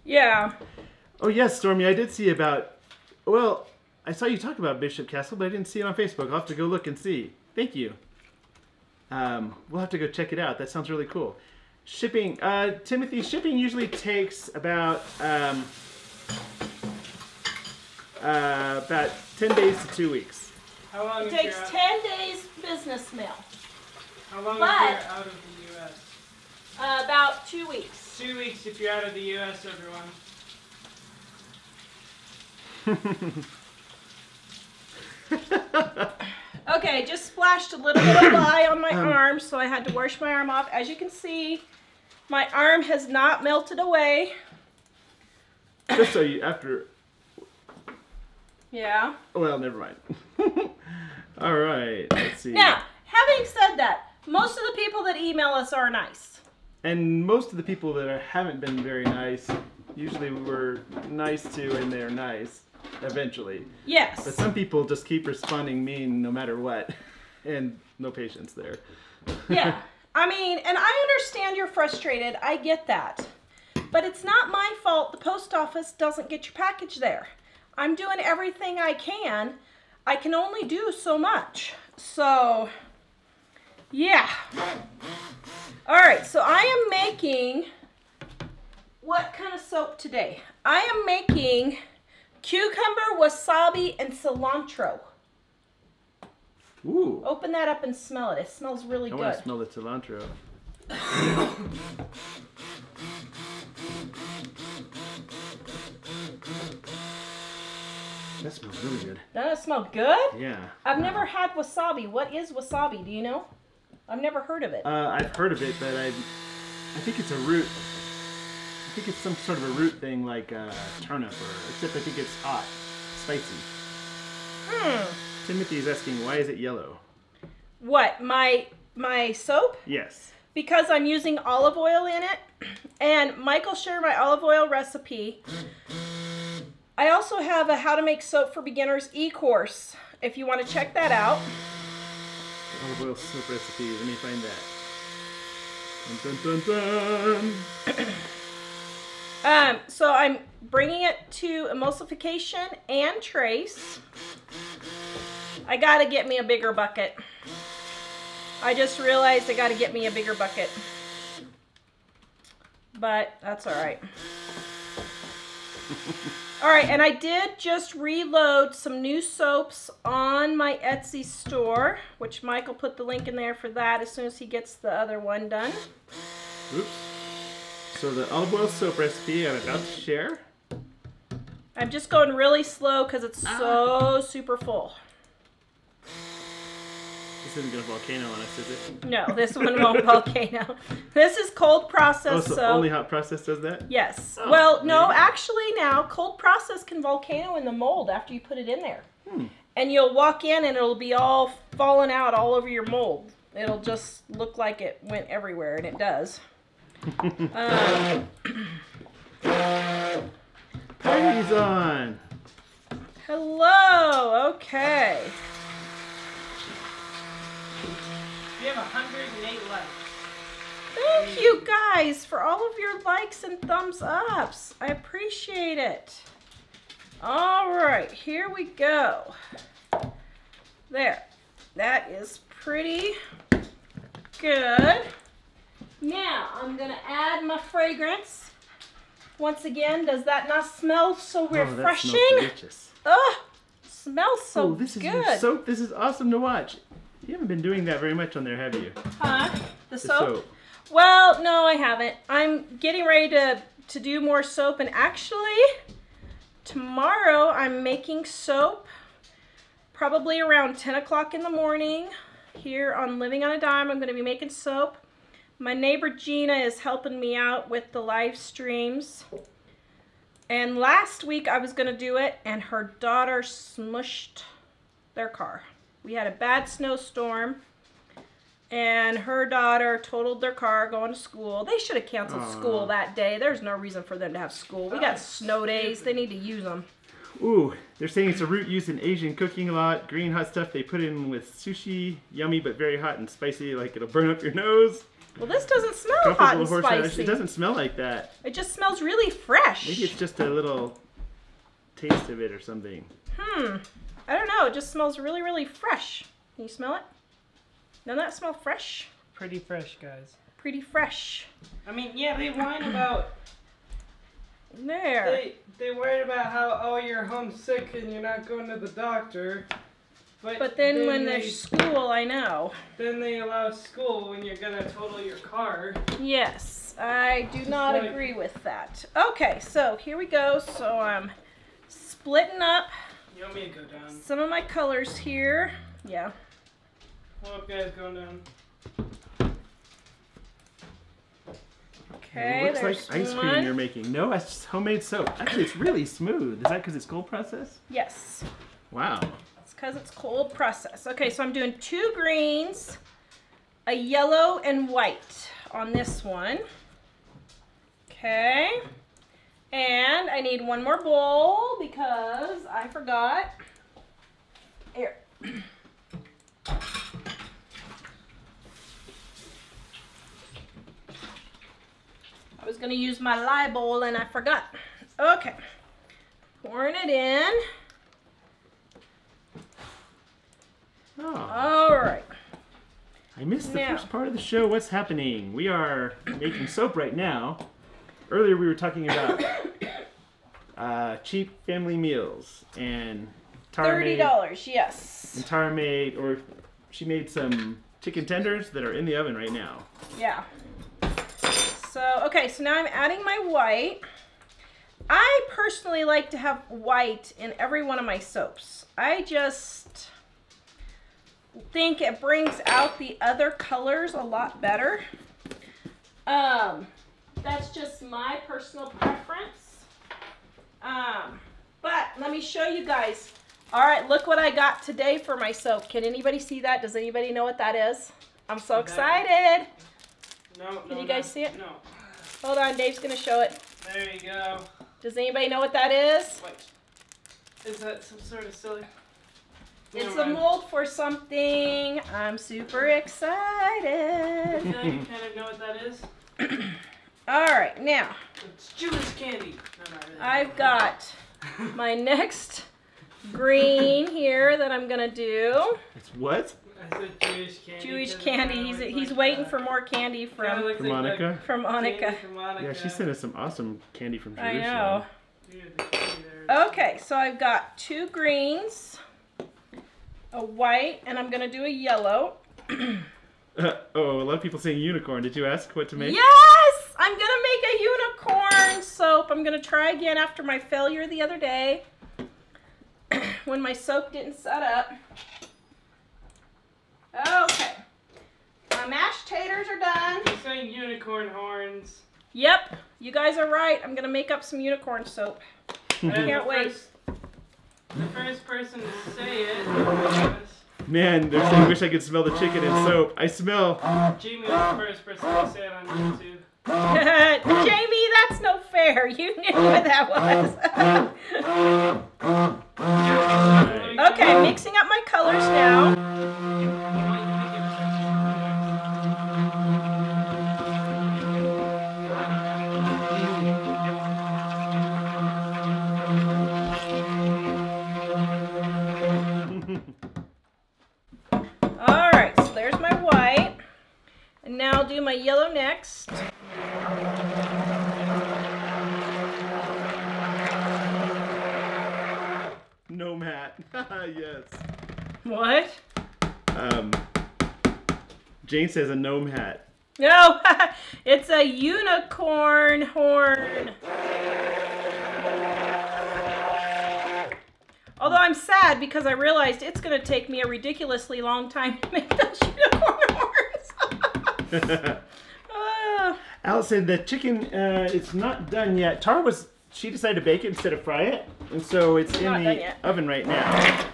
Yeah. Oh yes, Stormy, I did see about, well, I saw you talk about Bishop Castle, but I didn't see it on Facebook. I'll have to go look and see. Thank you. We'll have to go check it out. That sounds really cool. Shipping, Timothy, shipping usually takes about 10 days to 2 weeks. How long It takes 10 days business mail. How long But- if you're out of the U.S.? About 2 weeks. 2 weeks if you're out of the U.S., everyone. Okay, just splashed a little bit of lye on my arm, so I had to wash my arm off. As you can see, my arm has not melted away. Just so you, after, Yeah. well, never mind. All right, let's see. Now, having said that, most of the people that email us are nice. And most of the people that haven't been very nice, usually we're nice to and they're nice, eventually. Yes. But some people just keep responding mean no matter what, and no patience there. Yeah. I mean, and I understand you're frustrated. I get that. But it's not my fault the post office doesn't get your package there. I'm doing everything I can. I can only do so much. So, yeah. All right, so I am making, what kind of soap today? I am making cucumber, wasabi, and cilantro. Ooh. Open that up and smell it. It smells really I good. want to smell the cilantro. That smells really good. Doesn't it smell good? Yeah. I've never had wasabi. What is wasabi? Do you know? I've never heard of it. I've heard of it, but I think it's a root. I think it's some sort of a root thing like turnip, except I think it's hot, spicy. Timothy's asking, why is it yellow? What? My soap? Yes. Because I'm using olive oil in it. And Michael shared my olive oil recipe. I also have a How to Make Soap for Beginners e-course, if you want to check that out. Olive oil soap recipe. Let me find that. Dun, dun, dun, dun. So I'm bringing it to emulsification and trace. I gotta get me a bigger bucket. I just realized I gotta get me a bigger bucket. But that's all right. All right, and I did just reload some new soaps on my Etsy store, which Michael put the link in there for that as soon as he gets the other one done. Oops. So the olive oil soap recipe I'm about to share. I'm just going really slow because it's so super full. This isn't going to volcano on us, is it? No, this one won't volcano. This is cold process Oh, so soap. only hot process does that? Yes. Oh, well, no, maybe. actually now, cold process can volcano in the mold after you put it in there. Hmm. And you'll walk in and it'll be all falling out all over your mold. It'll just look like it went everywhere, and it does. Party's on! Hello, okay. We have 108 likes. Thank you guys for all of your likes and thumbs ups. I appreciate it. All right, here we go. There. That is pretty good. Now, I'm going to add my fragrance. Once again, does that not smell so refreshing? Oh, that smells delicious. Oh, smells so Oh, this is good. your soap. This is awesome to watch. You haven't been doing that very much on there, have you? Huh? The The soap? Well, no, I haven't. I'm getting ready to do more soap, and actually, tomorrow I'm making soap probably around 10 o'clock in the morning here on Living on a Dime. I'm going to be making soap. My neighbor Gina is helping me out with the live streams. And last week I was going to do it, and her daughter smushed their car. We had a bad snowstorm, and her daughter totaled their car going to school. They should have canceled school that day. There's no reason for them to have school. We got snow days. They need to use them. Ooh, they're saying it's a root used in Asian cooking a lot. Green hot stuff. They put it in with sushi. Yummy, but very hot and spicy. Like it'll burn up your nose. Well, this doesn't smell Couple hot and little horseradish. spicy. It doesn't smell like that. It just smells really fresh. Maybe it's just a little taste of it or something. I don't know. It just smells really, really fresh. Can you smell it? Doesn't that smell fresh? Pretty fresh, guys. Pretty fresh. I mean, yeah, they whine about. There. They worry about how, oh, you're homesick and you're not going to the doctor. But then when there's school, I know. Then they allow school when you're gonna total your car. Yes, I do not agree with that. Okay, so here we go. So I'm splitting up You want me to go down? some of my colors here. Yeah. What up, guys? Going down. Okay, it looks there's like ice cream you're making. No, that's just homemade soap. Actually, it's really smooth. Is that because it's cold process? Yes. Wow. It's because it's cold process. Okay, so I'm doing 2 greens, a yellow, and white on this one. Okay. And I need one more bowl because I forgot. Here. I was going to use my lye bowl and I forgot. Okay. Pouring it in. Oh. All right. I missed the Now. first part of the show. What's happening? We are making soap right now. Earlier we were talking about cheap family meals, and Tara $30, yes. And Tara made, or she made some chicken tenders that are in the oven right now. Yeah. So, okay, so now I'm adding my white. I personally like to have white in every one of my soaps. I just think it brings out the other colors a lot better. That's just my personal preference. But let me show you guys. All right, look what I got today for my soap. Can anybody see that? Does anybody know what that is? I'm so excited. No, Can you guys see it? No. Hold on, Dave's gonna show it. There you go. Does anybody know what that is? Wait. Is that some sort of silly? It's Never a mind. mold for something. I'm super I excited. feel like you kind of know what that is. All right, now It's Jewish candy. No, not really. I've got my next green here that I'm gonna do. It's what? I said Jewish candy. Jewish 'cause it candy. kinda He's looks he's like waiting that. for more candy Kinda from looks From like Monica? that Monica. candy from Monica. Yeah, she sent us some awesome candy from I Jerusalem. know. Dude, the candy there. Okay, so I've got 2 greens, a white, and I'm gonna do a yellow. Oh, a lot of people saying unicorn. Did you ask what to make? Yes! I'm gonna make a unicorn soap. I'm gonna try again after my failure the other day when my soap didn't set up. Okay. My mashed taters are done. You're saying unicorn horns. Yep, you guys are right. I'm gonna make up some unicorn soap. And Can't the wait. The first person to say it was Man, they're saying wish I could smell the chicken and soap. I smell. Jamie was the first person to say it on YouTube. Jamie, that's no fair. You knew what that was. Okay, mixing up my colors now. Alright, so there's my white. And now I'll do my yellow next. Gnome hat. Yes. What? Jane says a gnome hat. No, it's a unicorn horn. Although I'm sad because I realized it's going to take me a ridiculously long time to make those unicorn horns. Alice said the chicken, it's not done yet. Tara she decided to bake it instead of fry it. And so it's in Not done the yet. oven right now.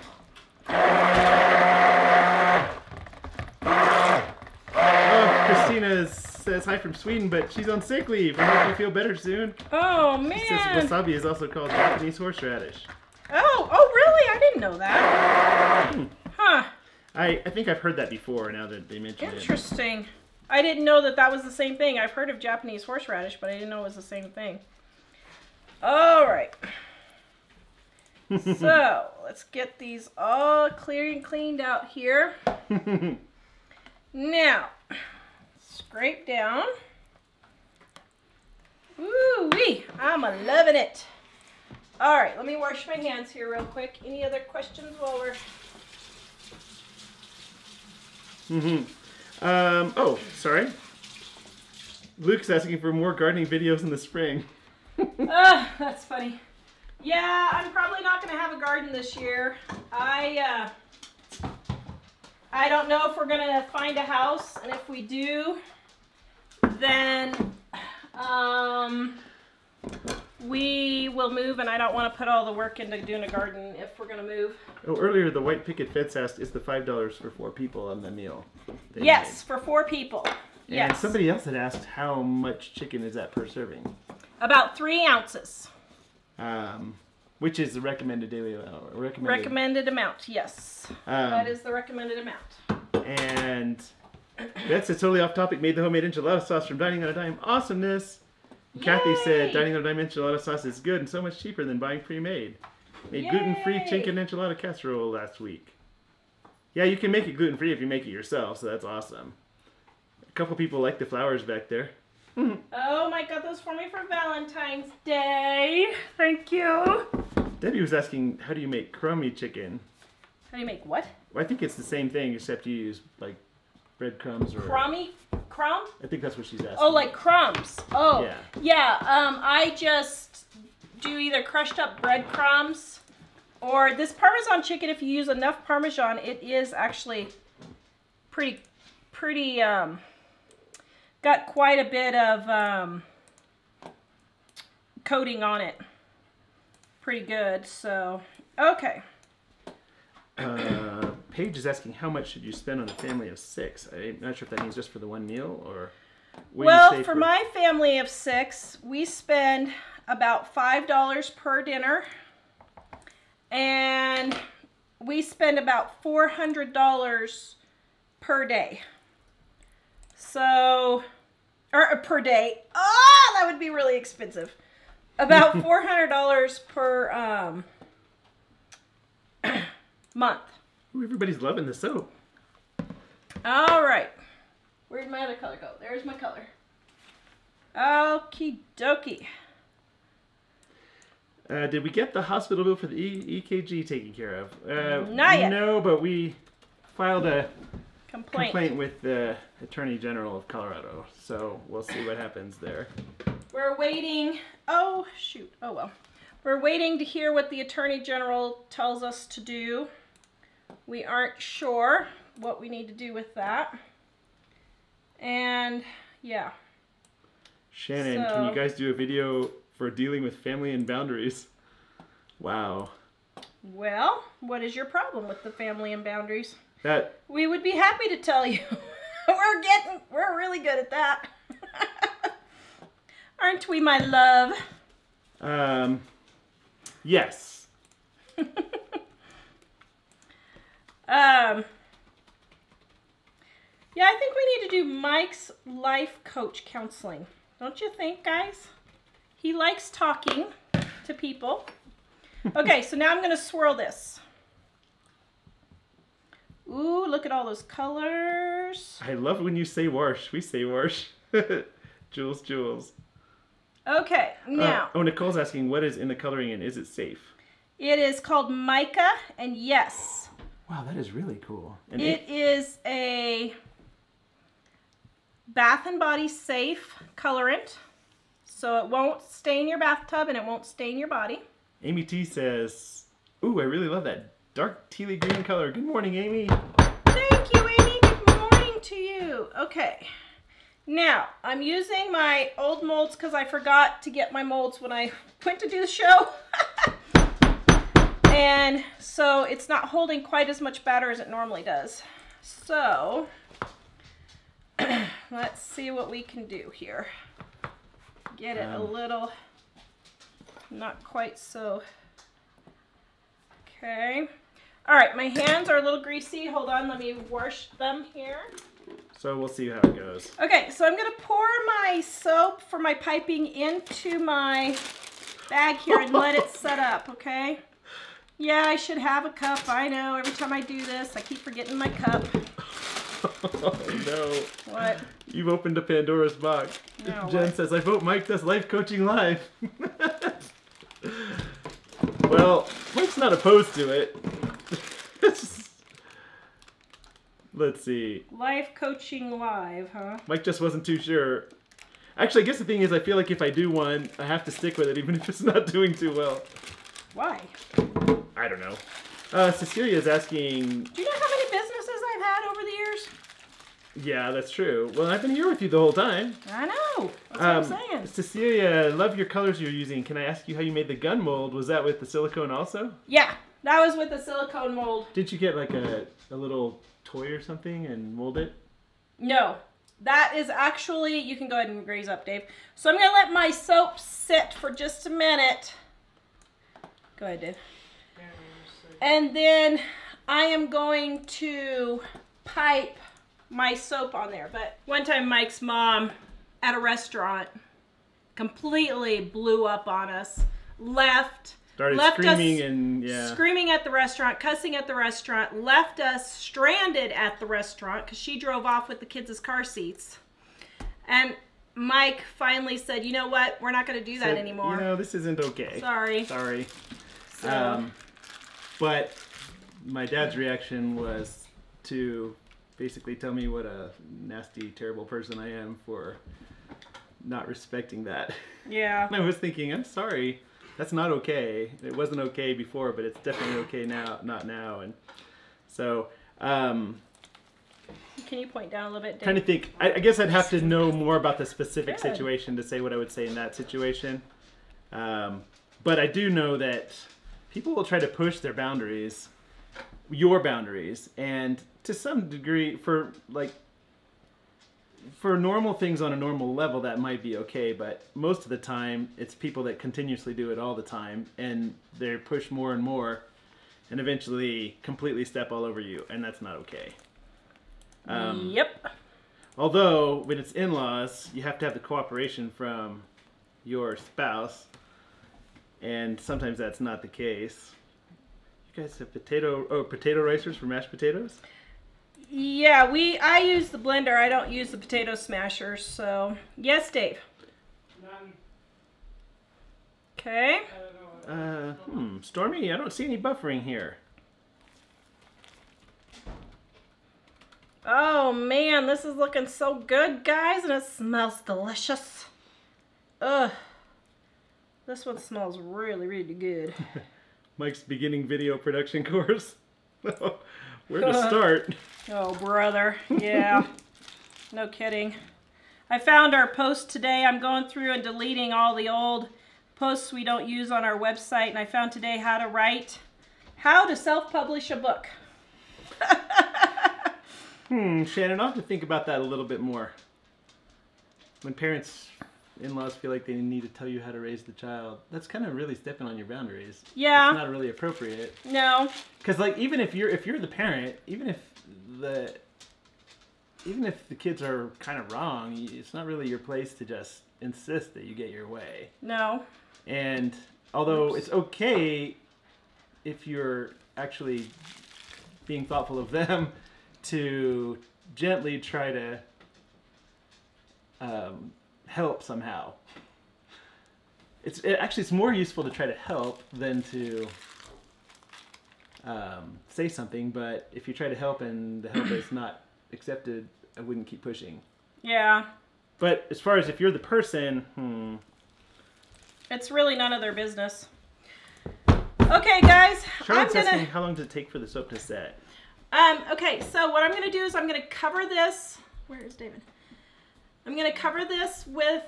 Oh, Christina says hi from Sweden, but she's on sick leave. I hope you feel better soon. Oh, She says man. wasabi is also called Japanese horseradish. Oh, really? I didn't know that. Huh. I think I've heard that before now that they mentioned it. Interesting. I didn't know that that was the same thing. I've heard of Japanese horseradish, but I didn't know it was the same thing. All right. So let's get these all clear and cleaned out here. Now, scrape down. Woo-wee, I'm a-loving it. All right, let me wash my hands here real quick. Any other questions while we're... Oh, sorry. Luke's asking for more gardening videos in the spring. That's funny. Yeah, I'm probably not going to have a garden this year. I don't know if we're going to find a house, and if we do, then we will move, and I don't want to put all the work into doing a garden if we're going to move. Oh, earlier the white picket fence asked, is the $5 for 4 people on the meal? Yes, for 4 people. And Yes. somebody else had asked how much chicken is that per serving? About 3 ounces. Which is the recommended daily Recommended amount, yes. That is the recommended amount. And that's a totally off topic. Made the homemade enchilada sauce from Dining on a Dime. Awesomeness. Kathy said Dining on a Dime enchilada sauce is good and so much cheaper than buying pre-made. Made gluten-free chicken enchilada casserole last week. Yeah, you can make it gluten-free if you make it yourself, so that's awesome. A couple people like the flowers back there. Oh, Mike got those for me for Valentine's Day. Thank you. Debbie was asking, how do you make crummy chicken? How do you make what? Well, I think it's the same thing, except you use, like, breadcrumbs or... Crummy? Crumb? I think that's what she's asking. Oh, like crumbs. Oh, yeah. I just do either crushed up breadcrumbs or this Parmesan chicken. If you use enough Parmesan, it is actually pretty, got quite a bit of coating on it. Pretty good, so, okay. Paige is asking how much should you spend on a family of 6? I'm not sure if that means just for the one meal or... Well, for my family of 6, we spend about $5 per dinner, and we spend about $400 per day. So, or per day. Oh, that would be really expensive. About $400 per month. Ooh, everybody's loving the soap. All right. Where'd my other color go? There's my color. Okie dokie. Did we get the hospital bill for the EKG taken care of? Not yet. No, but we filed a Complaint with the Attorney General of Colorado, so we'll see what happens there. We're waiting. Oh, shoot. Oh, well. We're waiting to hear what the Attorney General tells us to do. We aren't sure what we need to do with that. And, yeah. Shannon, can you guys do a video for dealing with family and boundaries? Wow. Well, what is your problem with the family and boundaries? That... We would be happy to tell you. We're really good at that. Aren't we, my love? Yes. Yeah, I think we need to do Mike's life coach counseling. Don't you think, guys? He likes talking to people. Okay, so now I'm going to swirl this. Ooh, look at all those colors. I love when you say wash. We say wash. Jules, Jules. Okay, now. Nicole's asking, what is in the coloring and is it safe? It is called mica, and yes. Wow, that is really cool. And it is a Bath and Body safe colorant, so it won't stain your bathtub and it won't stain your body. Amy T says, ooh, I really love that dark tealy green color. Good morning, Amy. Thank you, Amy. Good morning to you. Okay. Now, I'm using my old molds because I forgot to get my molds when I went to do the show. And so it's not holding quite as much batter as it normally does. So, let's see what we can do here. Get it a little, not quite so. Okay. All right, my hands are a little greasy. Hold on, let me wash them here. Oops. So we'll see how it goes. Okay, so I'm gonna pour my soap for my piping into my bag here and let it set up, okay? Yeah, I should have a cup. I know, every time I do this, I keep forgetting my cup. Oh no. What? You've opened a Pandora's box. No, Jen what? says, I vote Mike does life coaching live. Well, Mike's not opposed to it. Let's see. Life coaching live, huh? Mike just wasn't too sure. Actually, I guess the thing is, I feel like if I do one, I have to stick with it, even if it's not doing too well. Why? I don't know. Cecilia's asking... Do you know how many businesses I've had over the years? Yeah, that's true. Well, I've been here with you the whole time. I know. That's what I'm saying. Cecilia, love your colors you're using. Can I ask you how you made the gun mold? Was that with the silicone also? Yeah, that was with the silicone mold. Didn't you get like a little toy or something and mold it? No, that is actually, you can go ahead and raise up, Dave. So I'm going to let my soap sit for just a minute. Go ahead, Dave. And then I am going to pipe my soap on there. But one time Mike's mom at a restaurant completely blew up on us, left Screaming us and yeah. Screaming at the restaurant, cussing at the restaurant, left us stranded at the restaurant because she drove off with the kids' car seats. And Mike finally said, you know what, we're not going to do that anymore. You know, this isn't okay. Sorry. So. But my dad's reaction was to basically tell me what a nasty, terrible person I am for not respecting that. Yeah. And I was thinking, I'm sorry. That's not okay. It wasn't okay before, but it's definitely okay now, not now. And so, can you point down a little bit, Dave? trying to think. I guess I'd have to know more about the specific situation to say what I would say in that situation. But I do know that people will try to push their boundaries, your boundaries, and to some degree, for normal things on a normal level, that might be okay, but most of the time, it's people that continuously do it all the time, and they're pushed more and more, and eventually completely step all over you, and that's not okay. Yep. Although, when it's in-laws, you have to have the cooperation from your spouse, and sometimes that's not the case. You guys have potato ricers for mashed potatoes? Yeah, I use the blender. I don't use the potato smasher, so... Yes, Dave? None. Okay. Stormy, I don't see any buffering here. Oh, man, this is looking so good, guys, and it smells delicious. Ugh. This one smells really, really good. Mike's beginning video production course. Where to start? Oh, brother. Yeah. No kidding. I found our post today. I'm going through and deleting all the old posts we don't use on our website, and I found today how to self-publish a book. Shannon, I'll have to think about that a little bit more. When in-laws feel like they need to tell you how to raise the child, that's kind of really stepping on your boundaries. Yeah. It's not really appropriate. No. Because like even if you're the parent, even if the kids are kind of wrong, it's not really your place to just insist that you get your way. No. And although it's okay if you're actually being thoughtful of them to gently try to help somehow. It's more useful to try to help than to say something, but if you try to help and the help is not accepted, I wouldn't keep pushing. Yeah. But as far as if you're the person, It's really none of their business. Okay, guys. Charlotte's asking how long does it take for the soap to set? Okay, so what I'm going to do is I'm going to cover this. Where is David? I'm going to cover this with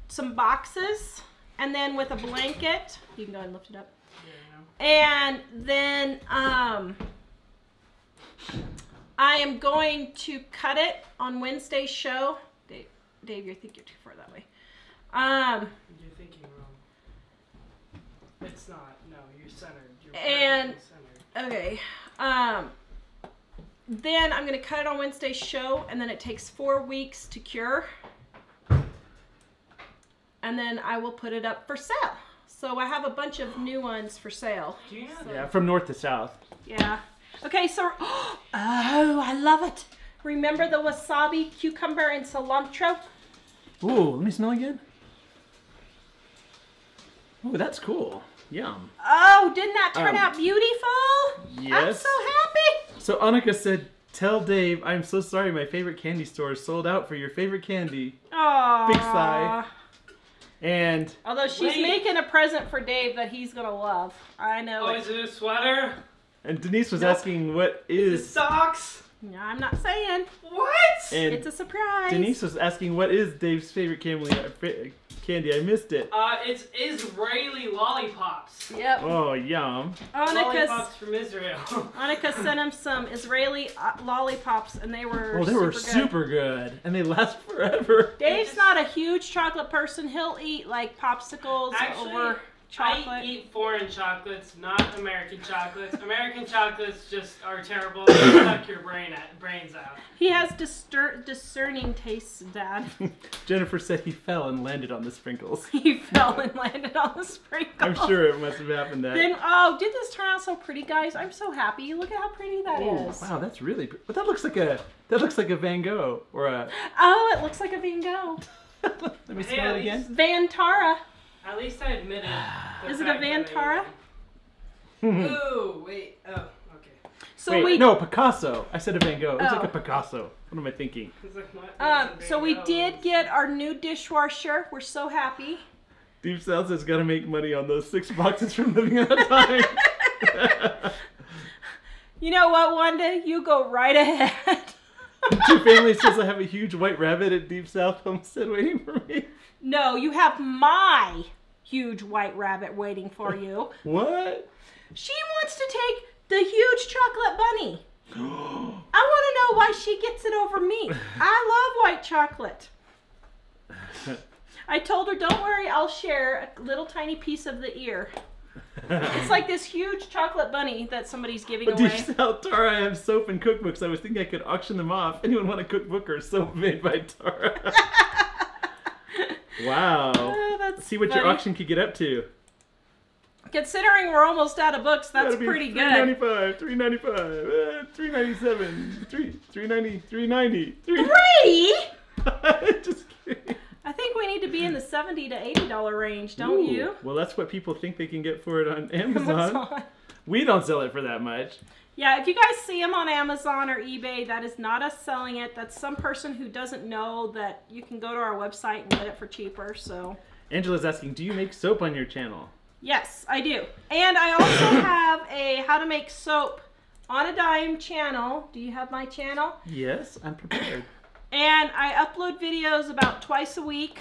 some boxes and then with a blanket. You can go ahead and lift it up. And then I am going to cut it on Wednesday's show. Dave, you think you're too far that way. You're thinking wrong. It's not. No, you're centered. You're and centered. okay. then I'm going to cut it on Wednesday's show, and then it takes 4 weeks to cure. And then I will put it up for sale. So I have a bunch of new ones for sale. Do you know Yeah, from north to south. Yeah. Okay, so, oh, I love it. Remember the wasabi, cucumber, and cilantro? Ooh, let me smell again. Ooh, that's cool. Yum. Oh, didn't that turn out beautiful? Yes. I'm so happy. So Annika said, tell Dave, I'm so sorry my favorite candy store is sold out for your favorite candy. Aww. Big sigh. And although she's making a present for Dave that he's going to love. I know Oh, it. is it a sweater? and Denise was Nope. asking what Is it is... socks? No, I'm not saying. What? And It's a surprise. Denise was asking what is Dave's favorite candy. I missed it. It's Israeli lollipops. Yep. Oh, yum. Lollipops from Israel. Annika sent him some Israeli lollipops, and they were Oh, they were good. super good. And they last forever. Dave's not a huge chocolate person. He'll eat like popsicles Actually, over chocolate. I eat foreign chocolates, not American chocolates. American chocolates just are terrible. They suck your brains out. He has discerning tastes, Dad. Jennifer said he fell and landed on the sprinkles. He fell and landed on the sprinkle. I'm sure it must have happened that. Then, oh, did this turn out so pretty, guys? I'm so happy. Look at how pretty that is. Wow, that's really pretty. But that looks like a Van Gogh or a... Oh, it looks like a Van Gogh. Let me Hey, smell at it again. Vantara. At least I admitted. Is it a Vantara? Ooh, wait. Oh, okay. So Wait, no, Picasso. I said a Van Gogh. It's like Oh. a Picasso. What am I thinking? It's like, what? So we did get our new dishwasher. We're so happy. Deep South has got to make money on those 6 boxes from living on a time. You know what, Wanda? You go right ahead. Two families says I have a huge white rabbit at Deep South Homestead waiting for me. No, you have my huge white rabbit waiting for you. What? She wants to take the huge chocolate bunny. I want to know why she gets it over me. I love white chocolate. I told her, don't worry, I'll share a little tiny piece of the ear. It's like this huge chocolate bunny that somebody's giving But away. Deep South Tara, I have soap and cookbooks. I was thinking I could auction them off. Anyone want a cookbook or soap made by Tara? Wow. Oh, that's See what your funny. auction could get up to. Considering we're almost out of books, that's That'd be pretty good. $3.95, $3.95, $3.97, $3.90, $3.90, Three? Just kidding. I think we need to be in the $70 to $80 range, don't Ooh, you? Well, that's what people think they can get for it on Amazon. Amazon. We don't sell it for that much. Yeah, if you guys see them on Amazon or eBay, that is not us selling it. That's some person who doesn't know that you can go to our website and get it for cheaper, so. Angela's asking, do you make soap on your channel? Yes, I do. And I also have a How to Make Soap on a Dime channel. Do you have my channel? Yes, I'm prepared. And I upload videos about twice a week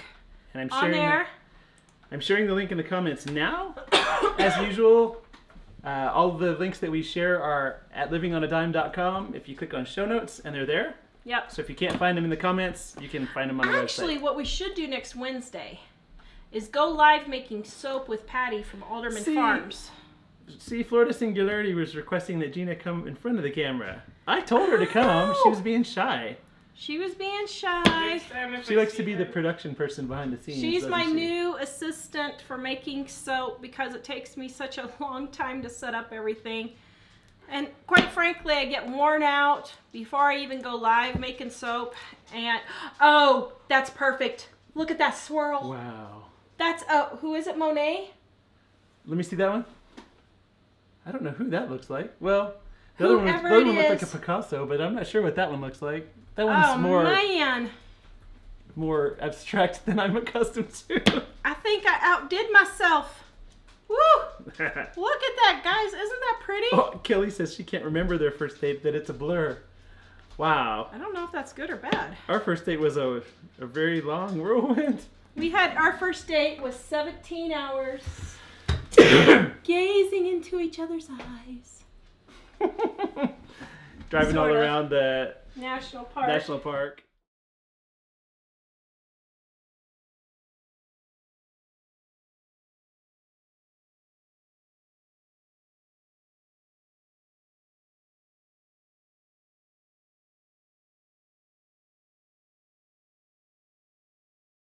And I'm on sharing there. I'm sharing the link in the comments now. As usual, all the links that we share are at livingonadime.com. If you click on show notes, and they're there. Yep. So if you can't find them in the comments, you can find them on the Actually, website. what we should do next Wednesday is go live making soap with Patty from Alderman Farms. See, Florida Singularity was requesting that Gina come in front of the camera. I told her to come. She was being shy. She was being shy. Next time if She I likes see to be her- the production person behind the scenes. She's doesn't my she? new assistant for making soap because it takes me such a long time to set up everything. And quite frankly, I get worn out before I even go live making soap. And, oh, that's perfect. Look at that swirl. Wow. That's, who is it, Monet? Let me see that one. I don't know who that looks like. Well, the other one Whoever looked it like a is. Picasso, but I'm not sure what that one looks like. That one's Oh, man. more abstract than I'm accustomed to. I think I outdid myself. Woo! Look at that, guys. Isn't that pretty? Oh, Kelly says she can't remember their first date, that it's a blur. Wow. I don't know if that's good or bad. Our first date was a very long whirlwind. We had our first date was 17 hours gazing into each other's eyes. Driving all Sort of. around the National Park. national park.